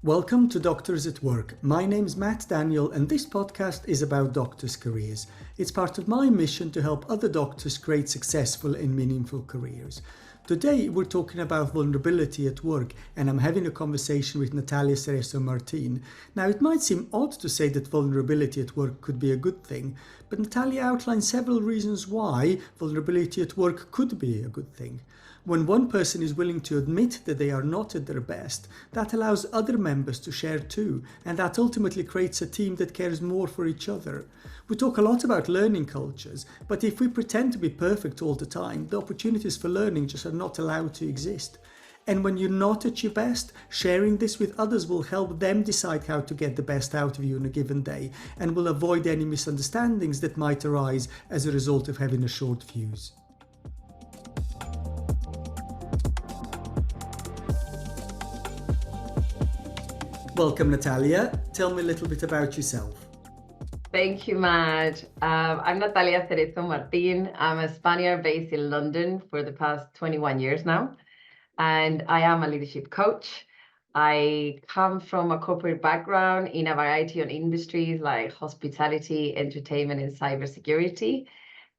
Welcome to Doctors at Work. My name's Matt Daniel and this podcast is about doctors' careers. It's part of my mission to help other doctors create successful and meaningful careers. Today we're talking about vulnerability at work and I'm having a conversation with Natalia Cerezo Martin. Now it might seem odd to say that vulnerability at work could be a good thing, but Natalia outlines several reasons why vulnerability at work could be a good thing. When one person is willing to admit that they are not at their best, that allows other members to share too, and that ultimately creates a team that cares more for each other. We talk a lot about learning cultures, but if we pretend to be perfect all the time, the opportunities for learning just are not allowed to exist. And when you're not at your best, sharing this with others will help them decide how to get the best out of you on a given day, and will avoid any misunderstandings that might arise as a result of having a short fuse. Welcome, Natalia. Tell me a little bit about yourself. Thank you, Matt. I'm Natalia Cerezo Martin. I'm a Spaniard based in London for the past 21 years now, and I am a leadership coach. I come from a corporate background in a variety of industries like hospitality, entertainment, and cybersecurity,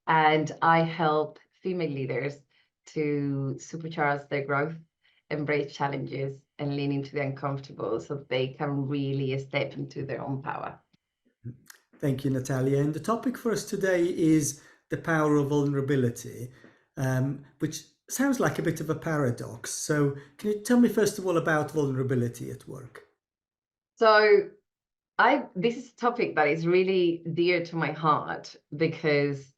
and I help female leaders to supercharge their growth, embrace challenges, and lean into the uncomfortable so they can really step into their own power. Thank you, Natalia. And the topic for us today is the power of vulnerability, which sounds like a bit of a paradox. So can you tell me first of all about vulnerability at work? So this is a topic that is really dear to my heart because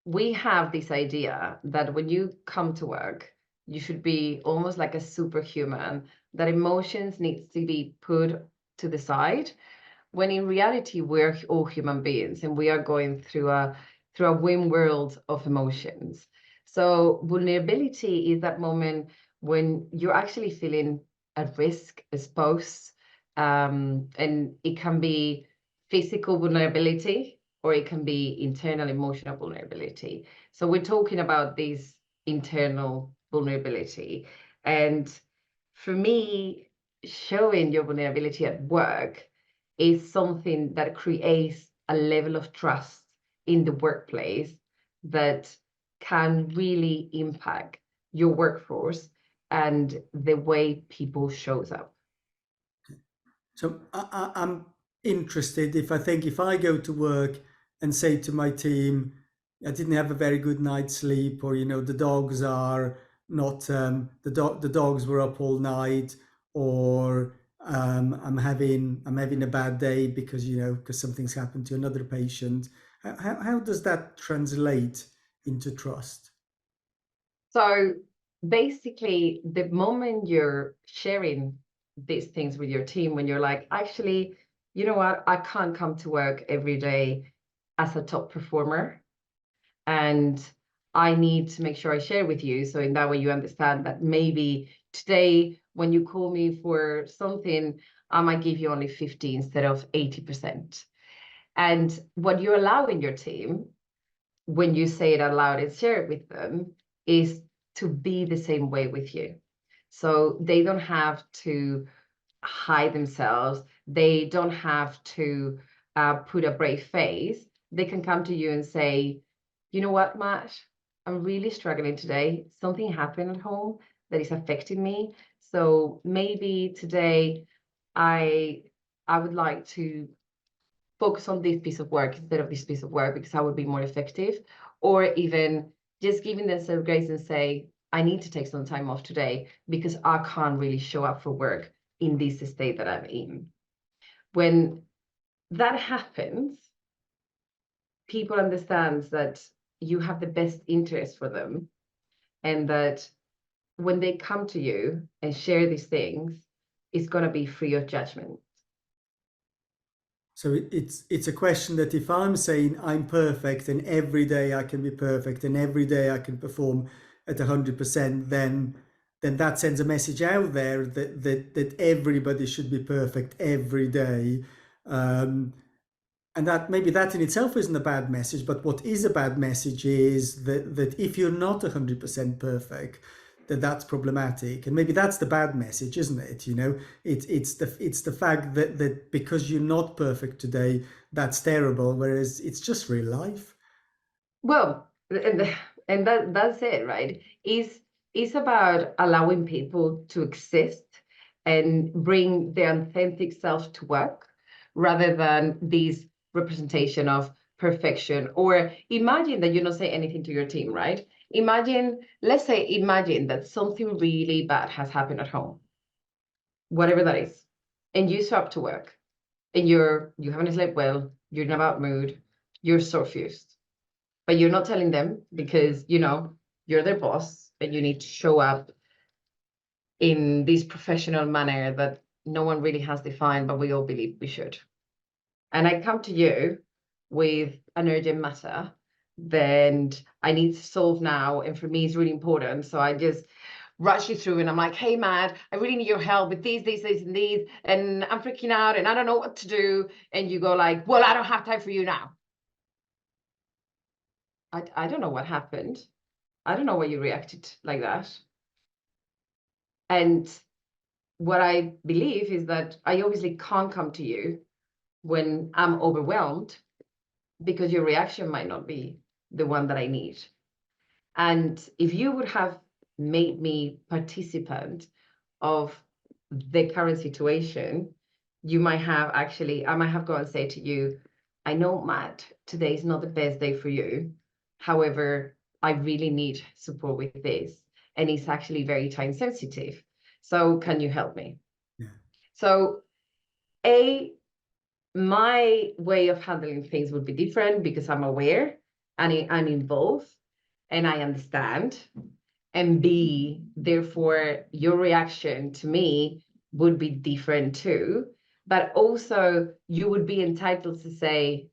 we have this idea that when you come to work, you should be almost like a superhuman, that emotions needs to be put to the side, when in reality, we're all human beings and we are going through a wind world of emotions. So vulnerability is that moment when you're actually feeling at risk, exposed, and it can be physical vulnerability or it can be internal emotional vulnerability. So we're talking about this internal vulnerability. And for me, showing your vulnerability at work is something that creates a level of trust in the workplace that can really impact your workforce and the way people shows up. So I'm interested if I go to work and say to my team, I didn't have a very good night's sleep, or the dogs are not the dogs were up all night, or I'm having a bad day because something's happened to another patient. How does that translate into trust? So basically, the moment you're sharing these things with your team, when you're like, actually, you know what, I can't come to work every day as a top performer, and I need to make sure I share with you. So in that way, you understand that maybe today, when you call me for something, I might give you only 50 instead of 80%. And what you allow in your team, when you say it out loud and share it with them, is to be the same way with you. So they don't have to hide themselves. They don't have to put a brave face. They can come to you and say, you know what, Matt, I'm really struggling today. Something happened at home that is affecting me. So maybe today I would like to focus on this piece of work instead of this piece of work because I would be more effective. Or even just giving themselves grace and say, I need to take some time off today because I can't really show up for work in this state that I'm in. When that happens, people understand that you have the best interest for them, and that when they come to you and share these things, it's going to be free of judgment. So it's a question that if I'm saying I'm perfect and every day I can be perfect and every day I can perform at 100%, then that sends a message out there that everybody should be perfect every day. And that maybe that in itself isn't a bad message, but what is a bad message is that if you're not 100% perfect, that that's problematic, and maybe that's the bad message, isn't it? You know, it's the fact that because you're not perfect today, that's terrible, whereas it's just real life. Well, and that's it, right? Is about allowing people to exist and bring their authentic self to work rather than this representation of perfection. Or imagine that you don't say anything to your team, right? Imagine that something really bad has happened at home, whatever that is, and you show up to work and you haven't slept well, you're in a bad mood, you're so fused, but you're not telling them because you're their boss and you need to show up in this professional manner that no one really has defined, but we all believe we should. And I come to you with an urgent matter, then I need to solve now, and for me it's really important, so I just rush you through and I'm like, hey Matt, I really need your help with these, and these, and I'm freaking out and I don't know what to do. And you go like, well, I don't have time for you now. I don't know what happened. I don't know why you reacted like that. And what I believe is that I obviously can't come to you when I'm overwhelmed because your reaction might not be the one that I need. And if you would have made me participant of the current situation, I might have gone and say to you, I know, Matt, today is not the best day for you. However, I really need support with this. And it's actually very time sensitive. So can you help me? Yeah. So my way of handling things would be different because I'm aware and I'm involved and I understand. And B, therefore, your reaction to me would be different too. But also, you would be entitled to say,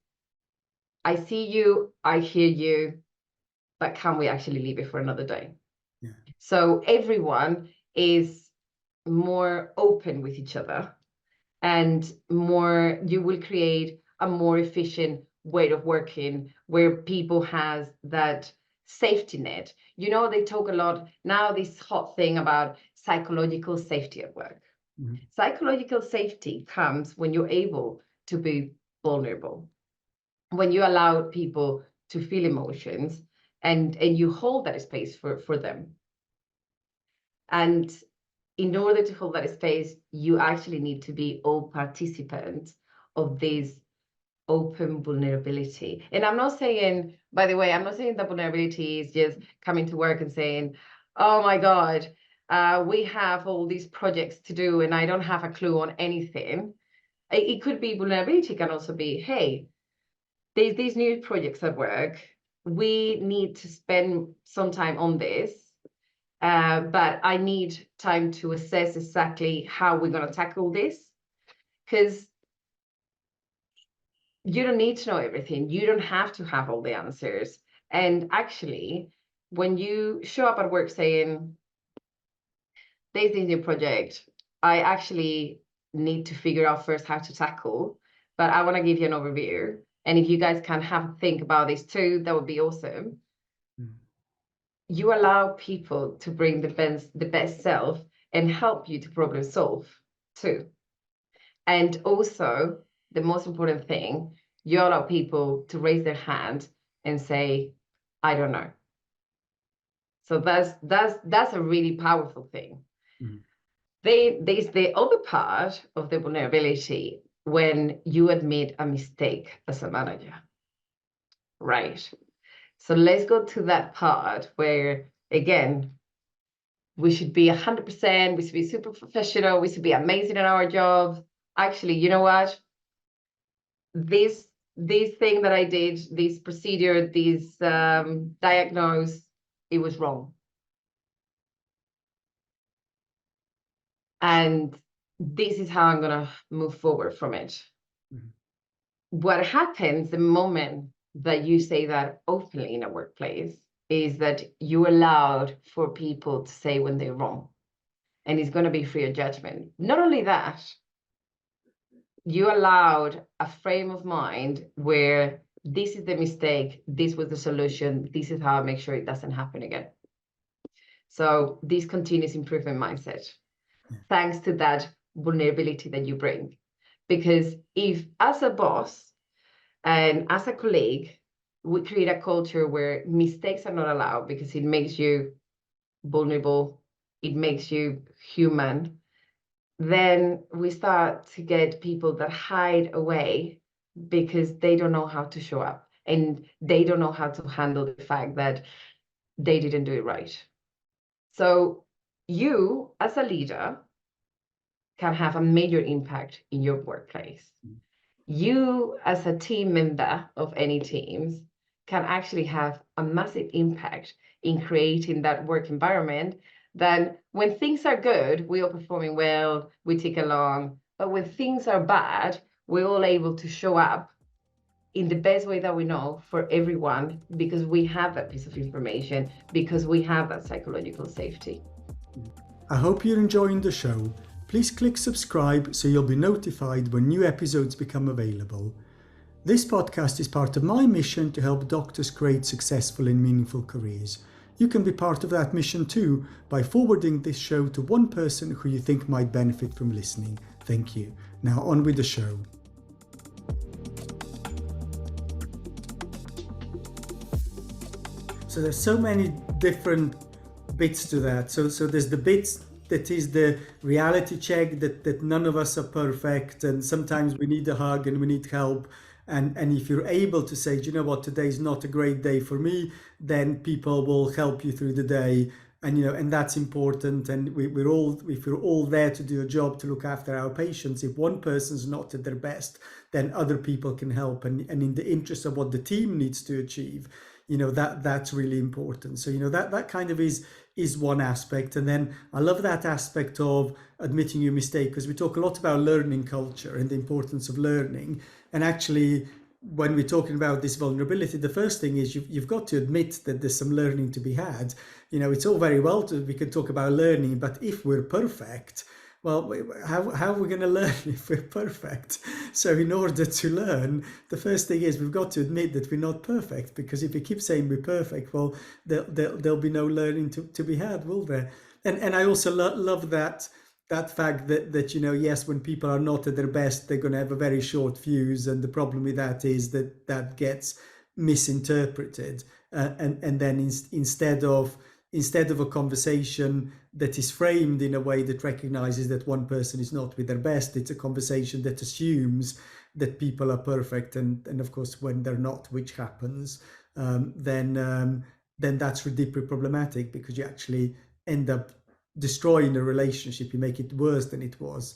I see you, I hear you, but can we actually leave it for another day? Yeah. So everyone is more open with each other, and you will create a more efficient way of working where people has that safety net. They talk a lot now, this hot thing about psychological safety at work. Mm-hmm. Psychological safety comes when you're able to be vulnerable, when you allow people to feel emotions and you hold that space for them. And in order to hold that space, you actually need to be all participants of this open vulnerability. And I'm not saying, by the way, that vulnerability is just coming to work and saying, oh my God, we have all these projects to do and I don't have a clue on anything. It could be vulnerability, can also be, hey, there's these new projects at work. We need to spend some time on this. But I need time to assess exactly how we're going to tackle this, because you don't need to know everything. You don't have to have all the answers. And actually, when you show up at work saying, there's this new project, I actually need to figure out first how to tackle, but I want to give you an overview. And if you guys can have a think about this too, that would be awesome. Mm. You allow people to bring the best self and help you to problem solve too. And also, the most important thing, you allow people to raise their hand and say, I don't know. So that's a really powerful thing. Mm-hmm. There's the other part of the vulnerability when you admit a mistake as a manager, right? So let's go to that part where, again, we should be 100%, we should be super professional, we should be amazing at our job. Actually, you know what? This thing that I did, this procedure, this diagnose, it was wrong. And this is how I'm going to move forward from it. Mm-hmm. What happens the moment that you say that openly in a workplace is that you allowed for people to say when they're wrong. And it's going to be free of judgment. Not only that, you allowed a frame of mind where this is the mistake, this was the solution, this is how I make sure it doesn't happen again. So this continuous improvement mindset, thanks to that vulnerability that you bring. Because if as a boss and as a colleague, we create a culture where mistakes are not allowed because it makes you vulnerable, it makes you human, then we start to get people that hide away because they don't know how to show up and they don't know how to handle the fact that they didn't do it right. So you, as a leader, can have a major impact in your workplace. You, as a team member of any teams, can actually have a massive impact in creating that work environment. Then when things are good, we are performing well, we tick along. But when things are bad, we're all able to show up in the best way that we know for everyone because we have that piece of information, because we have that psychological safety. I hope you're enjoying the show. Please click subscribe so you'll be notified when new episodes become available. This podcast is part of my mission to help doctors create successful and meaningful careers. You can be part of that mission too by forwarding this show to one person who you think might benefit from listening. Thank you. Now on with the show. So there's so many different bits to that. So there's the bits that is the reality check that none of us are perfect and sometimes we need a hug and we need help. And if you're able to say, do you know what, today's not a great day for me, then people will help you through the day. And and that's important. And if we're all there to do a job to look after our patients, if one person's not at their best, then other people can help. And in the interest of what the team needs to achieve, that's really important. So that kind of is one aspect. And then I love that aspect of admitting your mistake, because we talk a lot about learning culture and the importance of learning. And actually, when we're talking about this vulnerability, the first thing is you've got to admit that there's some learning to be had. It's all very well we can talk about learning, but if we're perfect, well, how are we going to learn if we're perfect? So in order to learn, the first thing is we've got to admit that we're not perfect, because if we keep saying we're perfect, well, there'll be no learning to be had, will there? And I also love that fact that yes, when people are not at their best, they're going to have a very short fuse, and the problem with that is that gets misinterpreted, and then instead of a conversation that is framed in a way that recognizes that one person is not with their best, it's a conversation that assumes that people are perfect, and of course when they're not, which happens, then that's deeply problematic, because you actually end up destroying a relationship. You make it worse than it was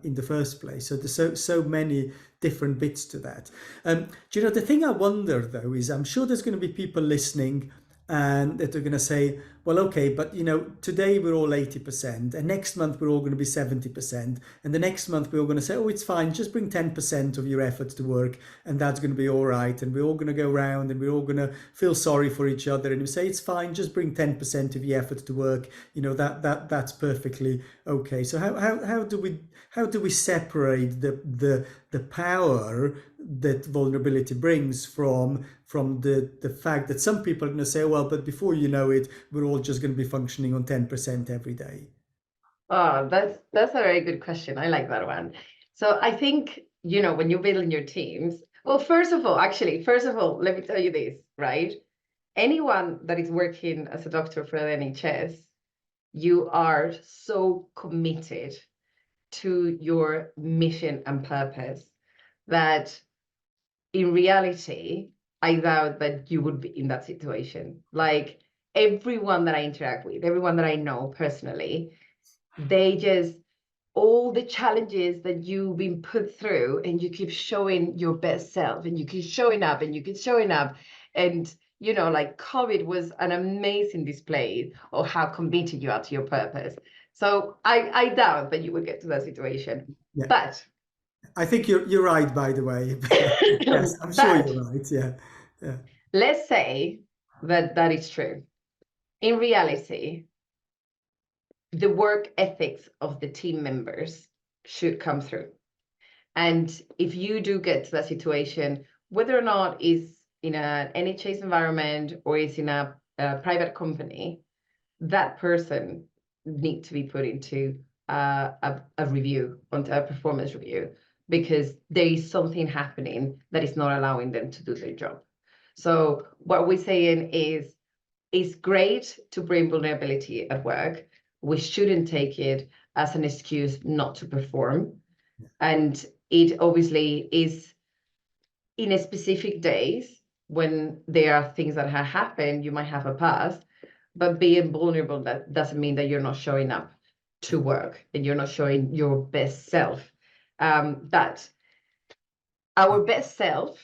in the first place. So there's so many different bits to that. The thing I wonder though is, I'm sure there's going to be people listening and that are going to say, well, okay, but today we're all 80%, and next month we're all going to be 70%, and the next month we're all going to say, oh, it's fine, just bring 10% of your efforts to work, and that's going to be all right, and we're all going to go around and we're all going to feel sorry for each other, and we say it's fine, just bring 10% of your efforts to work, that's perfectly okay. So how do we separate the power that vulnerability brings from the fact that some people are going to say, well, but before you know it, we're all just going to be functioning on 10% every day? Oh, that's a very good question. I like that one. So I think, when you're building your teams, well, first of all, let me tell you this, right? Anyone that is working as a doctor for the NHS, you are so committed to your mission and purpose that in reality, I doubt that you would be in that situation. Like, everyone that I interact with, everyone that I know personally, they just, all the challenges that you've been put through, and you keep showing your best self, and you keep showing up, and you keep showing up. And, like COVID was an amazing display of how committed you are to your purpose. So I doubt that you would get to that situation. Yeah. But I think you're right, by the way. Yes, I'm sure you're right. Yeah. Let's say that is true. In reality, the work ethics of the team members should come through. And if you do get to that situation, whether or not it's in an NHS environment or it's in a private company, that person need to be put into a review, onto a performance review, because there is something happening that is not allowing them to do their job. So what we're saying is, it's great to bring vulnerability at work. We shouldn't take it as an excuse not to perform. And it obviously is in a specific days when there are things that have happened, you might have a past, but being vulnerable, that doesn't mean that you're not showing up to work and you're not showing your best self. But our best self,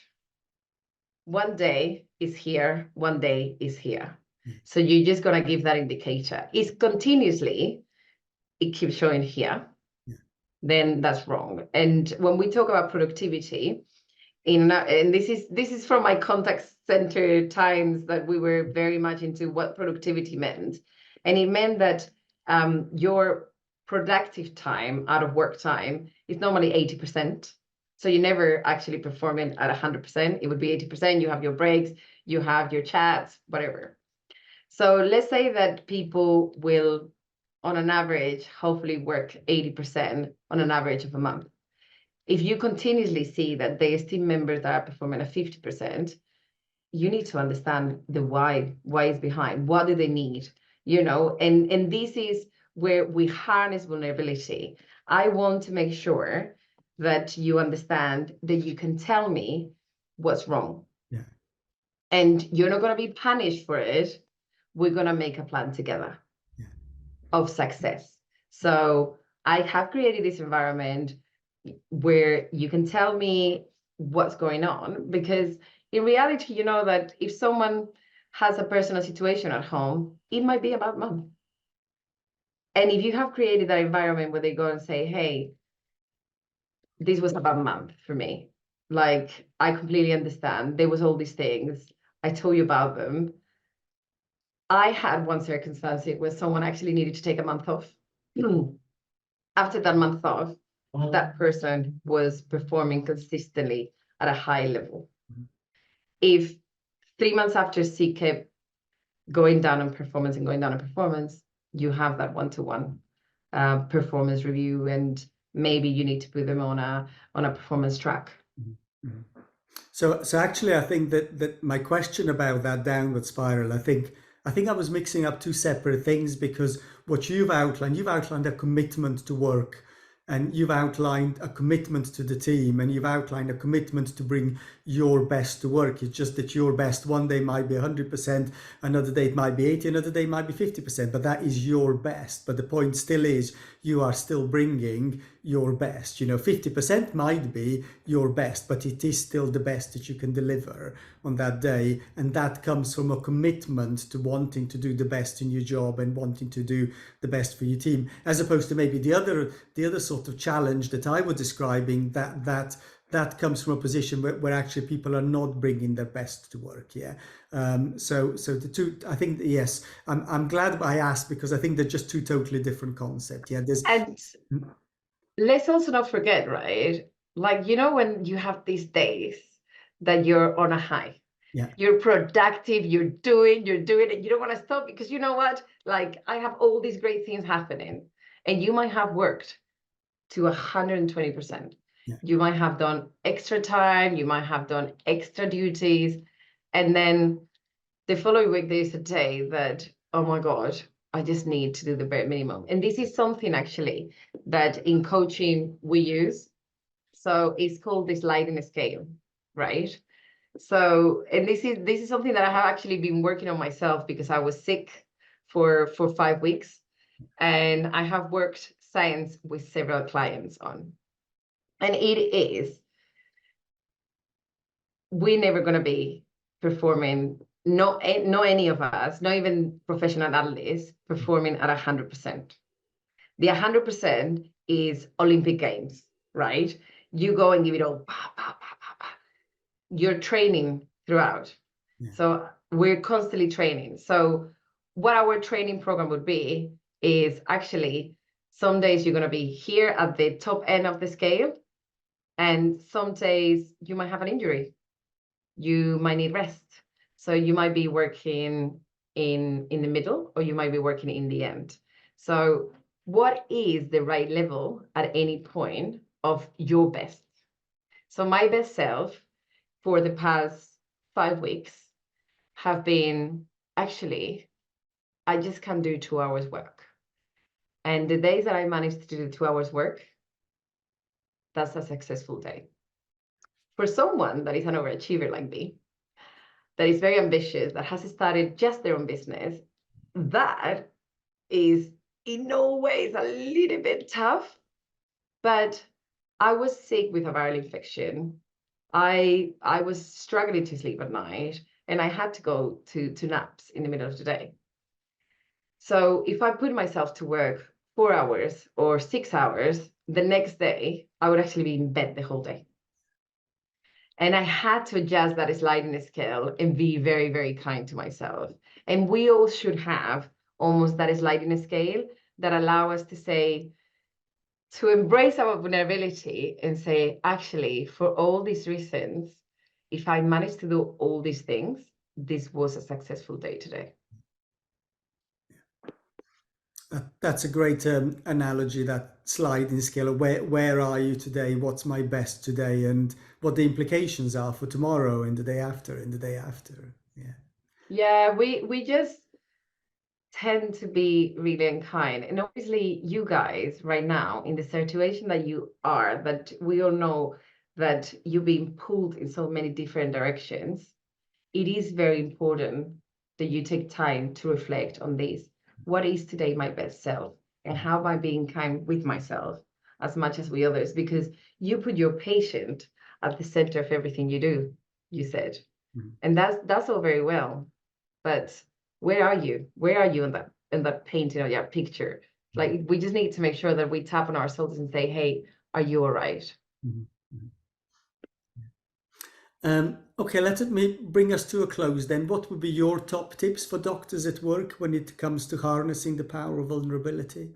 one day is here, one day is here. So you're just gonna give that indicator. It's continuously, it keeps showing here, then that's wrong. And when we talk about productivity, and this is from my contact center times, that we were very much into what productivity meant. And it meant that your productive time out of work time is normally 80%. So you're never actually performing at 100%. It would be 80%. You have your breaks, you have your chats, whatever. So let's say that people will, on an average, hopefully work 80% on an average of a month. If you continuously see that there's team members that are performing at 50%, you need to understand the why is behind. What do they need? And this is where we harness vulnerability. I want to make sure that you understand that you can tell me what's wrong. Yeah. And you're not going to be punished for it. We're going to make a plan together of success. So I have created this environment where you can tell me what's going on, because in reality, you know that if someone has a personal situation at home, it might be about month. And if you have created that environment where they go and say, hey, this was about a month for me, like, I completely understand, there was all these things, I told you about them. I had one circumstance where someone actually needed to take a month off. After that month off, that person was performing consistently at a high level. If 3 months after she kept going down on performance and going down on performance, you have that one-to-one performance review, and maybe you need to put them on a performance track. Mm-hmm. So actually, I think that my question about that downward spiral, I think I was mixing up two separate things, because what you've outlined a commitment to work, and you've outlined a commitment to the team, and you've outlined a commitment to bring your best to work. It's just that your best one day might be 100%, another day it might be 80%, another day it might be 50%, but that is your best. But the point still is, you are still bringing your best. 50% might be your best, but it is still the best that you can deliver on that day. And that comes from a commitment to wanting to do the best in your job and wanting to do the best for your team, as opposed to maybe the other sort of challenge that I was describing, that comes from a position where actually people are not bringing their best to work. So the two, I think, yes, I'm glad I asked, because I think they're just two totally different concepts. And let's also not forget, right? Like, when you have these days that you're on a high, you're productive, you're doing, and you don't want to stop, because you know what? Like, I have all these great things happening, and you might have worked to 120%. You might have done extra time, you might have done extra duties, and then the following week there's a day that, oh my God, I just need to do the bare minimum. And this is something actually that in coaching we use. So it's called this sliding scale, right? So, and this is something that I have actually been working on myself, because I was sick for 5 weeks, and I have worked science with several clients on. And it is, we're never going to be performing, not any of us, not even professional athletes, performing at 100%. The 100% is Olympic Games, right? You go and give it all. You're training throughout. So we're constantly training. So what our training program would be is, actually, some days you're going to be here at the top end of the scale, and some days you might have an injury. You might need rest. So you might be working in the middle, or you might be working in the end. So what is the right level at any point of your best? So my best self for the past 5 weeks have been, actually, I just can do 2 hours work. And the days that I managed to do 2 hours work, that's a successful day. For someone that is an overachiever like me, that is very ambitious, that has started just their own business, that is in no ways a little bit tough. But I was sick with a viral infection. I was struggling to sleep at night, and I had to go to naps in the middle of the day. So if I put myself to work 4 hours or 6 hours, the next day I would actually be in bed the whole day. And I had to adjust that sliding scale and be very, very kind to myself. And we all should have almost that sliding scale that allow us to say, to embrace our vulnerability and say, actually, for all these reasons, if I managed to do all these things, this was a successful day today. That's a great analogy, that sliding scale of where are you today, what's my best today, and what the implications are for tomorrow and the day after and the day after. Yeah, we just tend to be really unkind. And obviously you guys right now in the situation that you are, that we all know that you're being pulled in so many different directions, it is very important that you take time to reflect on this. What is today my best self? And how am I being kind with myself as much as with others? Because you put your patient at the center of everything you do, you said. Mm-hmm. And that's all very well. But where are you? Where are you in that painting or that picture? Like, we just need to make sure that we tap on ourselves and say, hey, are you all right? Mm-hmm. Okay, let me bring us to a close then. What would be your top tips for doctors at work when it comes to harnessing the power of vulnerability?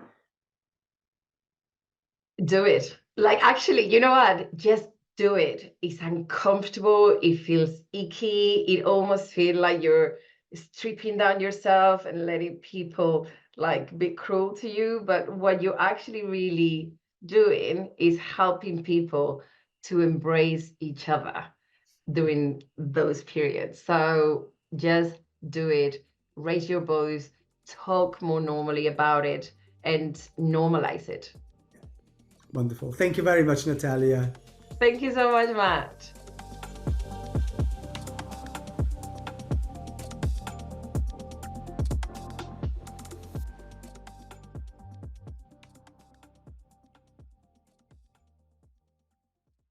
Do it. Like, actually, you know what? Just do it. It's uncomfortable. It feels icky. It almost feels like you're stripping down yourself and letting people like be cruel to you. But what you're actually really doing is helping people to embrace each other during those periods. So just do it, raise your voice, talk more normally about it, and normalize it. Wonderful. Thank you very much, Natalia. Thank you so much, Matt.